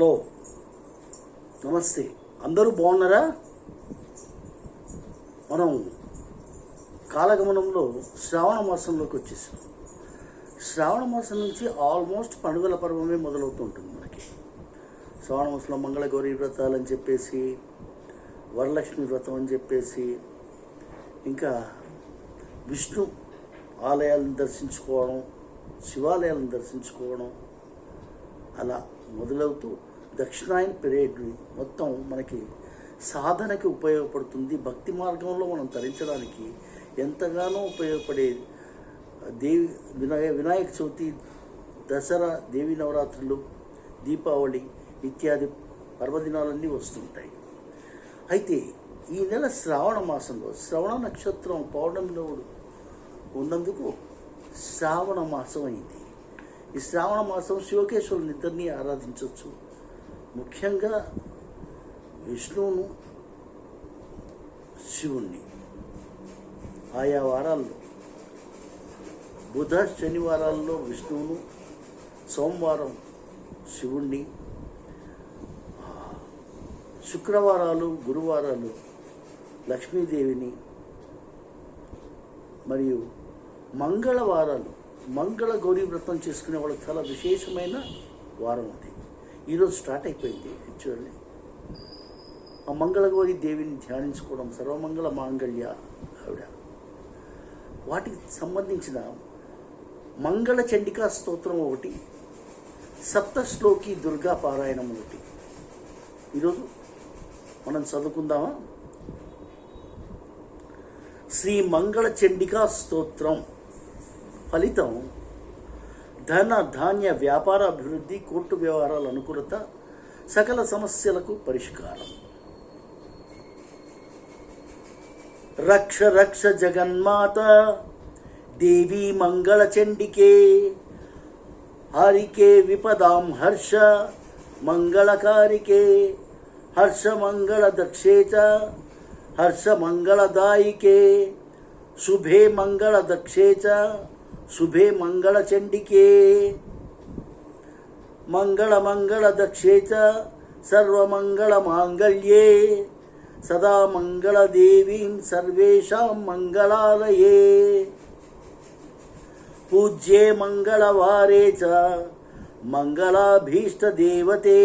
Hello, నమస్తే. అందరూ బాగున్నారా? మనం కాలగమనంలో శ్రావణ మాసంలోకి వచ్చేసాం. శ్రావణ మాసం నుంచి ఆల్మోస్ట్ పండుగల పర్వమే మొదలవుతుంటుంది మనకి. శ్రావణ మాసంలో మంగళగౌరి వ్రతాలు అని చెప్పేసి, వరలక్ష్మి వ్రతం అని చెప్పేసి, ఇంకా విష్ణు ఆలయాలను దర్శించుకోవడం, శివాలయాలను దర్శించుకోవడం, అలా మొదలవుతూ దక్షిణాయన పీరియడ్ మొత్తం మనకి సాధనకి ఉపయోగపడుతుంది. భక్తి మార్గంలో మనం తరించడానికి ఎంతగానో ఉపయోగపడే వినాయక చవితి, దసరా, దేవీ నవరాత్రులు, దీపావళి ఇత్యాది పర్వదినాలన్నీ వస్తుంటాయి. అయితే ఈ నెల శ్రావణ మాసంలో శ్రవణ నక్షత్రం పౌర్ణమిలో ఉన్నందుకు శ్రావణ మాసం అయింది. ఈ శ్రావణ మాసం శివకేశ్వరుని ఇద్దరిని ఆరాధించవచ్చు. ముఖ్యంగా విష్ణువును, శివుణ్ణి ఆయా వారాల్లో బుధ శనివారాల్లో విష్ణువును, సోమవారం శివుణ్ణి, శుక్రవారాలు గురువారాలు లక్ష్మీదేవిని, మరియు మంగళవారాలు మంగళ గౌరీ వ్రతం చేసుకునే వాళ్ళకి చాలా విశేషమైన వారం అది. ఈరోజు స్టార్ట్ అయిపోయింది. యాక్చువల్లీ ఆ మంగళగౌరి దేవిని ధ్యానించుకోవడం, సర్వమంగళ మాంగళ్య ఆవిడ, వాటికి సంబంధించిన మంగళ చండికా స్తోత్రం ఒకటి, సప్తశ్లోకి దుర్గా పారాయణం ఒకటి ఈరోజు మనం చదువుకుందామా? శ్రీ మంగళ చండికా స్తోత్రం ఫలితం: ధన ధాన్య వ్యాపార అభివృద్ధి, కోర్టు వ్యవహారాల అనుకూలత, సకల సమస్యలకు పరిష్కారం. రక్ష రక్ష జగన్మాత దేవీ మంగళ చండికే, హరికే విపదాం హర్ష మంగళకారికే, హర్ష మంగళ దక్షే చ హర్ష మంగళదాయికే, శుభే మంగళ దక్షే చ శుభే మంగళ చండికే, మంగళ మంగళ దక్షే చ సర్వమంగళ మాంగళ్యే, సదా మంగళ దేవీం సర్వేషాం మంగళాలయే, పూజ్యే మంగళవారే చ మంగళాభీష్ట దేవతే,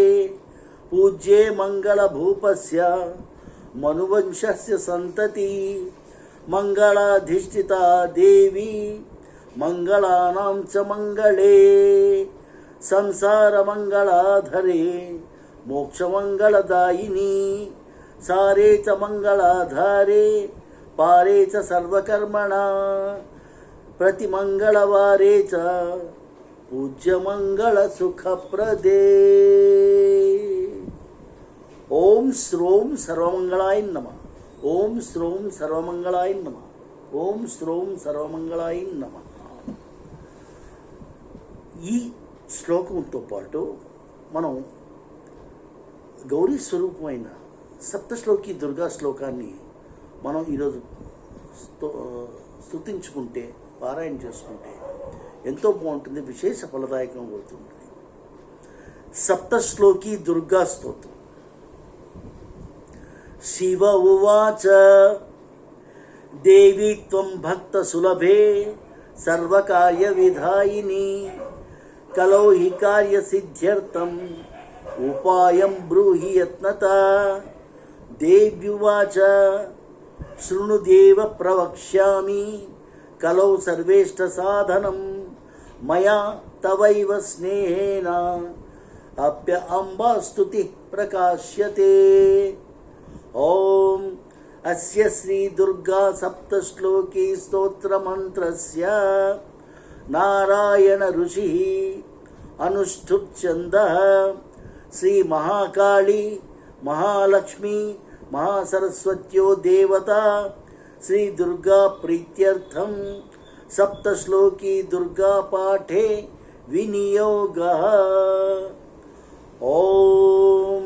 పూజ్యే మంగళ భూపస్య మనువంశస్య సంతతి, మంగళాధిష్ఠితా దేవి మంగళానాం చ మంగళే, సంసార మంగళాధరే మోక్షమంగళదాయిని, సారే చ మంగళాధారే పారే చ సర్వకర్మణ, ప్రతి మంగళవారే చ పూజ్యమంగళ సుఖప్రదే. ఓం శ్రోం సర్వమంగళాయ నమః. ఓం శ్రోం సర్వమంగళాయ నమః. ఓం శ్రోం సర్వమంగళాయ నమః. ఈ శ్లోకంతో పాటు మనం గౌరీ స్వరూపమైన సప్తశ్లోకి దుర్గా శ్లోకాన్ని మనం ఈరోజు స్తుతించుకుంటే, పారాయణ చేసుకుంటే ఎంతో బాగుంటుంది, విశేష ఫలదాయకంగా అవుతుంది. సప్తశ్లోకి దుర్గా స్తోత్రం. శివ ఉవాచ దేవి త్వం భక్త సులభే సర్వకార్య విధాయిని, కలో హి కార్య సిద్ధ్యర్థం ఉపాయం బ్రూహి యత్నత. దేవ్యువాచ శృణు దేవ ప్రవక్ష్యామి, కలో సర్వేష్ట సాధనం మయా తవైవ స్నేహేన అప్య అంబా స్తుతి ప్రకాశ్యతే. ఓం అస్య శ్రీ దుర్గా సప్తశ్లోకి స్తోత్రమంత్రస్య నారాయణ ఋషి అనుష్ఠుప్ ఛందః శ్రీ మహాకాళి మహాలక్ష్మి మహాసరస్వత్యో దేవత శ్రీ దుర్గా ప్రీత్యర్థం సప్తశ్లోకి దుర్గా పాఠే వినియోగః. ఓం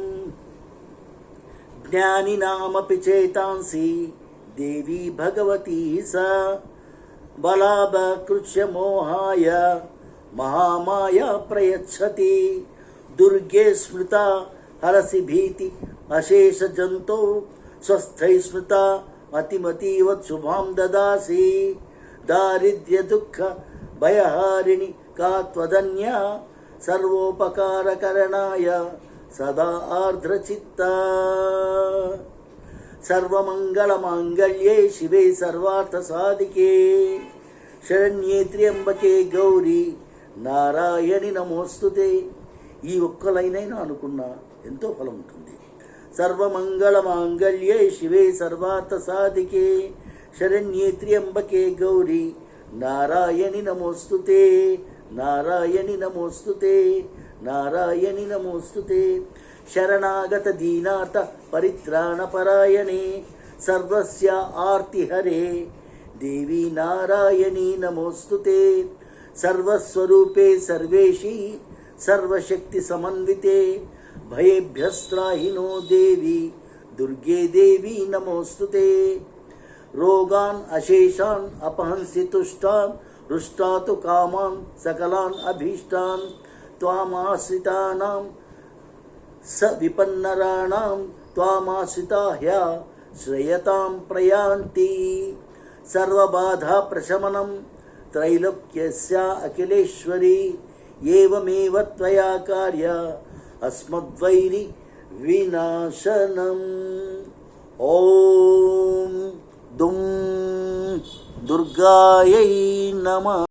జ్ఞానినామపి చేతాంసి దేవీ భగవతి స బలాబకృచ్య మోహాయ మహామాయా ప్రయచ్చతి दुर्गे स्मृता हरसि भीति अशेष जंतो स्वस्थै स्मृता अतिमतीव शुभां ददासि दारिद्र्य दुःख भयहारिणि का त्वदन्या सर्वोपकारकरणाय सदा आर्द्रचित्ता सर्वमंगलमांगल्ये शिवे सर्वार्थसाधिके शरण्ये त्र्यंबके गौरी నారాయణి నమోస్తుతే. ఈ ఒక్క లైనైనా అనుకున్నా ఎంతో ఫలం ఉంటుంది. సర్వమంగళ మాంగళ్యే శివే సర్వార్థ సాధికే శరణ్యే త్ర్యంబకే గౌరీ నారాయణి నమోస్తుతే. నారాయణి నమోస్తుతే. నారాయణి నమోస్తుతే. శరణాగత దీనాత పరిత్రాణ పరాయణే సర్వస్య ఆర్తిహరే దేవి నారాయణి నమోస్తుతే. सर्वस्वरूपे सर्वेशी सर्वशक्ति समन्विते भयेभ्यस्त्राहिनो देवी दुर्गे देवी नमोस्तुते. रोगान् अशेषान् अपहंसि तुष्टान् रुष्टातु कामान् सकलान् अभीष्टान् त्वामाश्रितानां स विपन्नराणां त्वामाश्रिता ह्या श्रयतां प्रयान्ति. सर्वबाधा प्रशमनं त्रैलोक्यस्य अखिलेश्वरी एवमेव त्वया कार्य अस्मद्वैरि विनाशनम्. ॐ दुं दुर्गायै नमः.